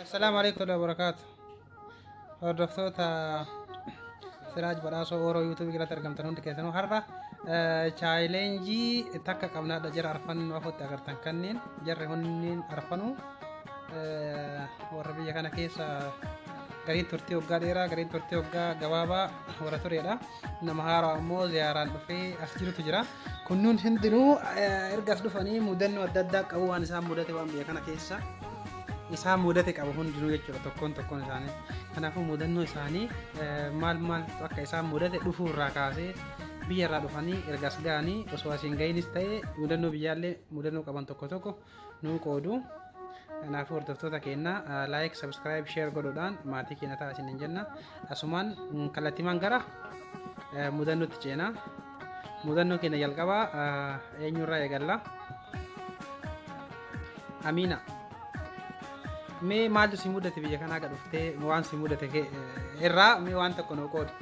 السلام عليكم ورحمة الله وبركاته. hordoftoota Siraaj badhaasoo Ooroo yuutuubii irratti argamtan hundi keessanuu har'a chaayilenjii takka qabnaadha jira arfannu afutti agartan kanneen jarri hunniin arfanu warra biyya kana keessa gariin turtii waggaa dheeraa gariin turtii waggaa gabaabaa warra tureedha. Nama haaraa ammoo ziyaaraan dhufee as jirutu jira. Kunnuun hundinuu ergas dhufanii mudannoo adda addaa qabu waan isaan mudate waan biyya kana keessa isaan mudate qabu hundinuu jechuudha tokkoon isaanii. Kanaafuu mudannoo isaanii maal akka isaan mudate dhufuu irraa kaasee biyya irraa dhufanii ergas ga'anii osoo asiin ga'inis ta'e mudannoo biyyaallee mudannoo qaban tokko nuu qoodu. Kanaafuu hordoftoota keenya like, subscribe, share godhuudhaan maatii keenya ta'a isin jenna. Asumaan kallattiimaan gara mudannootti ceena. Mudannoo keenya jalqabaa eenyurraa eegalla? Amiina. Mee maaltu si mudate biyya kanaa gad dhuftee waan si mudate irraa mee waan tokko nuu qoodi.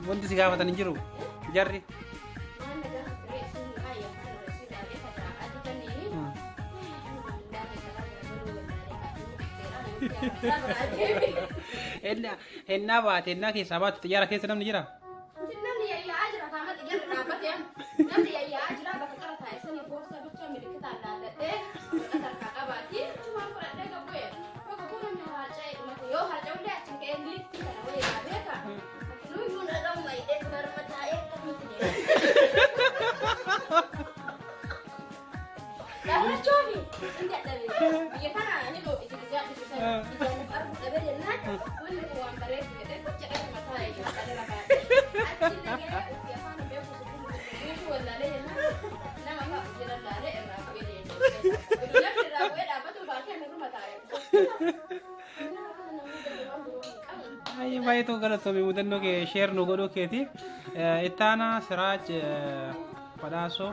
Wanti si gaafatan hin jiru jarri. Ennaa baate ennaa keessaa baatu xiyyaara keessa namni jira. Namni yaa'aa jira kaama xiyyaara dhaabbatee namni yaa'aa jira bakka qara taa'e sanii boorsaa bicha milikitaan laallatee bakka harkaa qabaati tumaan fudhadhee gabbee bakka kun namni harca'ee dhumate yoo harca'ullee achiin ka'ee liifti kana wayii beeka. Nuyi dhadhaa maayidee barma taa'ee akkamitti deema. Gaafachoofi inni dadhabee biyya kana ni dhoofiti gizaa dhiisan ijaan argu dhabee jennaan wanni kun waan bareedu jedhee gocha dhaqee mataa eegaa dhala baatee achi nagee uffii afaan beeku suutu wallaalee jennaan nama fa'a jira laalee irraa bu'ee deemee namni irraa bu'ee dhaabbatu baatee nurru mataa eegu. Baay'ee galatoomi mudannoo kee sheer nu godhuu keeti. Ittaana Siraaj badhaasoo.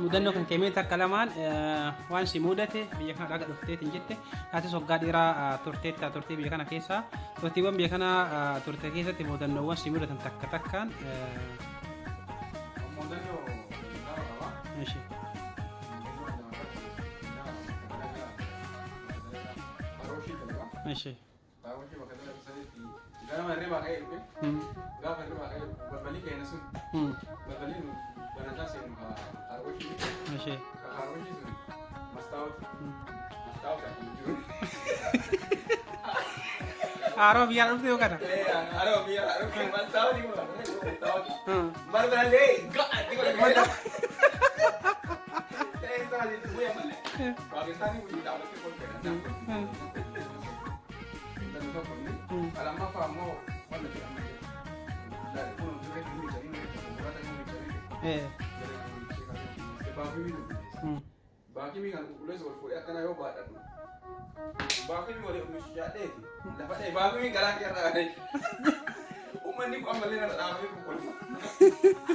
Mudannoo kan keemee takka lamaan waan si mudate biyya kana dhaga dhufteetiin jette taatis waggaa dheeraa turtee biyya kana keessa turtiiwwan biyya kana turte keessatti mudannoowwan si mudatan takka takkaan Arab biar apa tu kan? Arab biar, Arab biar, mantap ni. Baru beralih, enggak, tengok lagi. Saya salah itu yang mana? Pakistan ni punya tak mesti pun kena. Dan itu pun ni, kalau mak faham mau, mana dia ambil. Dari pun juga ini cari ni, bukan tak ini cari. Sebab ini tu. Bagi mi kan boleh sebut boleh akan ayo buat tu. Bagi mi boleh mesti ada tu. Dapat ni bagi mi galak kira ni. Umman ni amal ni nak ambil pukul.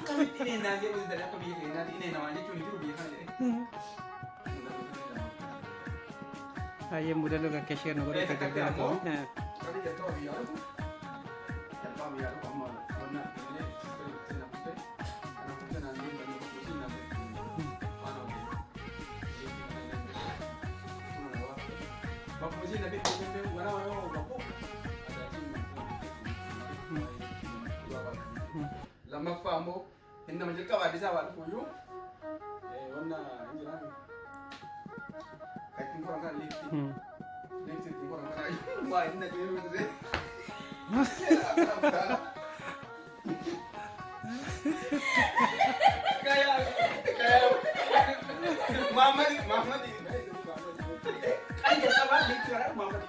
Kami ini nanti boleh dari apa biar nanti ini namanya curi curi biar ni. Aye mudah lu kan cashier nu gore tak kerja tu. Kali jatuh biar tu. Jatuh biar tu amal. Mana ini senang tu. Anak kita nanti banyak kursi nanti. Bapak mesti nabi tu mana orang bapak. Lama faham hinda majil ka wadi sa wadi kuyu wanna injiran kakin ko kan lifti lifti ko kan ay ba hinda jiru de kaya mama di ay jata ba lifti ra mama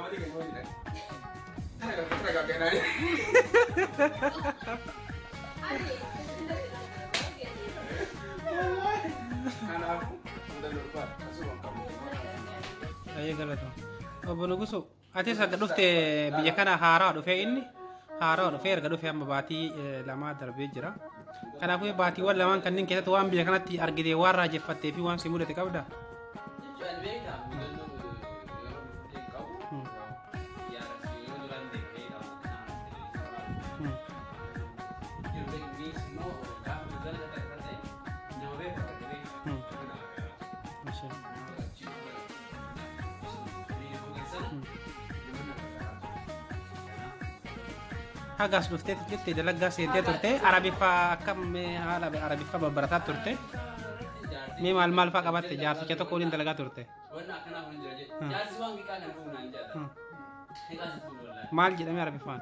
di kan wadi Teraga kena ni. Anak aku dah lupa. Masuk kamu. Aye galata. Obbo Nugusu, ati sagga dhufte biyya kana haaraa dhufe inni haaraa dhufe erga dhufe amma baatii lama darbee jira. Kanaafuu baatiiwwan lamaan kanneen keessatti waan biyya kanatti argite waan raajeffattee fi waan si mudate qabda. Hagas dhuftee jettee dalagaa seentee turte Arabiffa akkam haala Arabiffa babbarataa turte mee maal faa qabatte jaarticha tokko waliin dalagaa turte maal jedhame Arabiffaan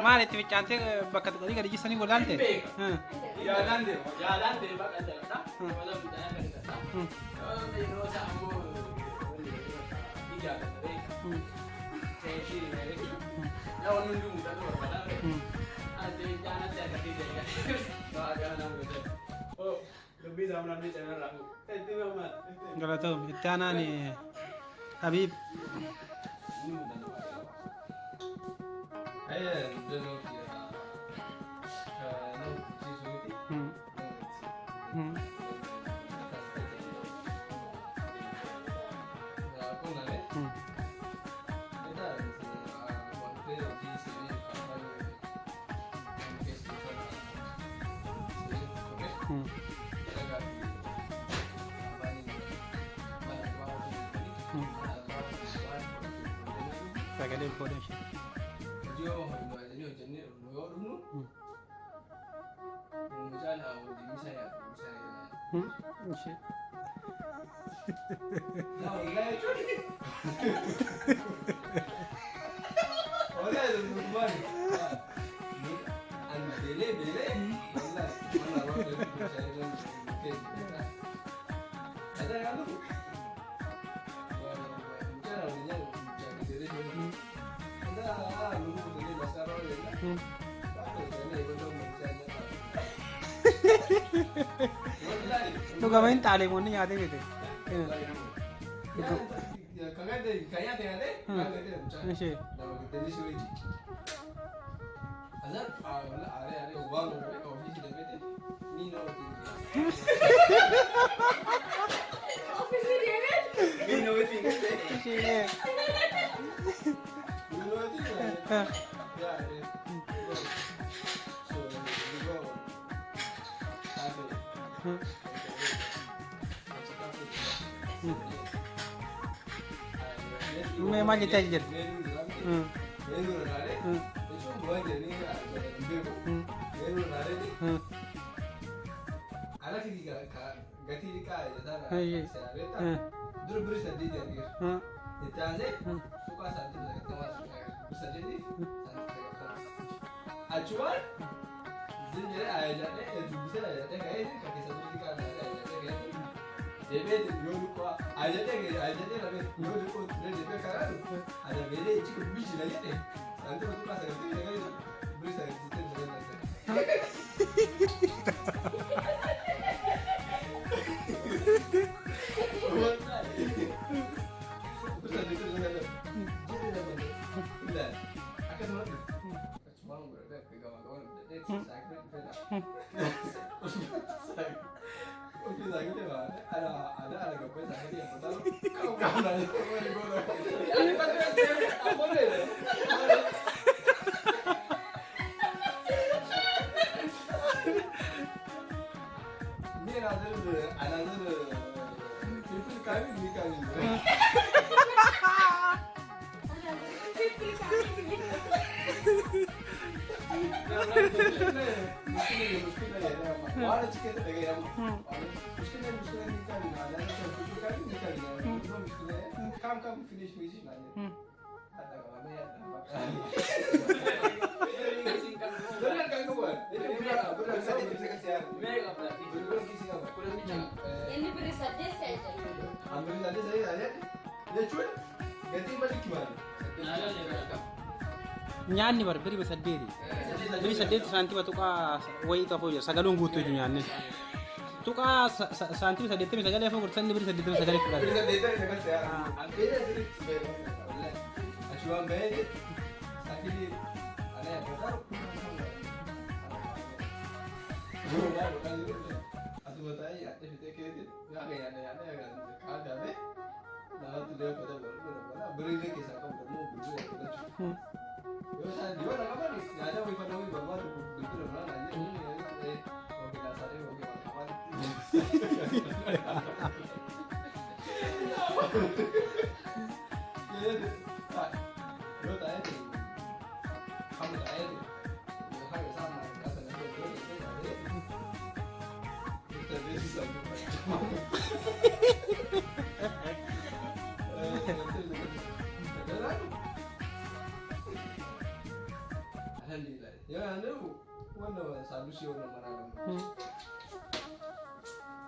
maal itti ficcante bakka tokkotti gadi jissanii godhante Yaadaan bakka jalata. Wala mudaan kan kata. Ini saya ambo tiga kata deh. Saya sih ini. Ya orang nunggu mudah tu berapa dah. Ada jangan jaga tiga ya. Wah ada nama tu. Oh lebih zaman nanti channel aku. Itu memang. galata itti aanaa ni Habib Ini mudah tu. Ayah dulu dia. Sagalee fuudhan ishee. Ishee. Dhugamaan taaleemonni nyaatee beekte. kagade kaya tengade kagade mucha Eşe. dawa kitani shoyi azar wala are ubang ko office de bete ni no Office में देवे ni no bete Eşe. ni no bete Ha. yeah so we go Hmm. May magi tayo dyan. Hmm. Hmm. Hmm. Hmm. Eşe. Hmm. Hmm. Acuan, jadi ayahnya itu bisa ayahnya kayak ini kaki satu di kanan ayahnya kayak ini. Jadi yolu kok ayahnya tapi yolu kok dari DP kanan ada beda cukup biji lagi deh. Nanti waktu pas ada itu kayak itu beri saya sistem saya nanti. Terus ada itu ada. Jadi ada. Akan mana? Cuma berada ke kawan-kawan. That's exactly betul. Oke, lagi deh, ada gapet sakit yang betul. Kau nanya, kau ni bodoh. Apa ni? Ni another people kami ni kami. Ini beri sadis saja. Nyaanni bar biri saddeeti. Biri saddeeti saantima tuqaa wayii qabu jira. Sagaluun guutuu jiru nyaanni. Tuqaa saantima saddeettamii sagalee afur gurtanni biri saddeettamii sagalee fudhate. Alhamdulillah. Ya, anu, mana solusi orang mana?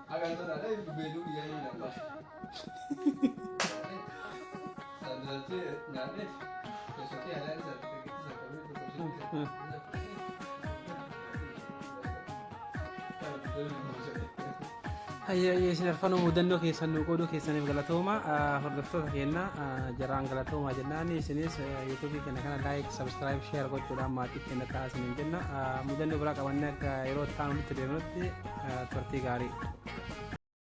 Agan tu ada belu dia ni nampak. Sandalnya nanti, sesuatu ada ni satu kita sekali tu posisi. Hayya isin arfanuu mudannoo keessan nu qooduu keessaniif galatooma hordoftoota keenya jaraan galatooma jennaan isinis yuutuubii keenya kana laayik sabskiraayib sheer gochuudhaan maatii keenya ta'aa isiniin jenna mudannoo biraa qabannee akka yeroo ta'an walitti deemnutti turtii gaarii.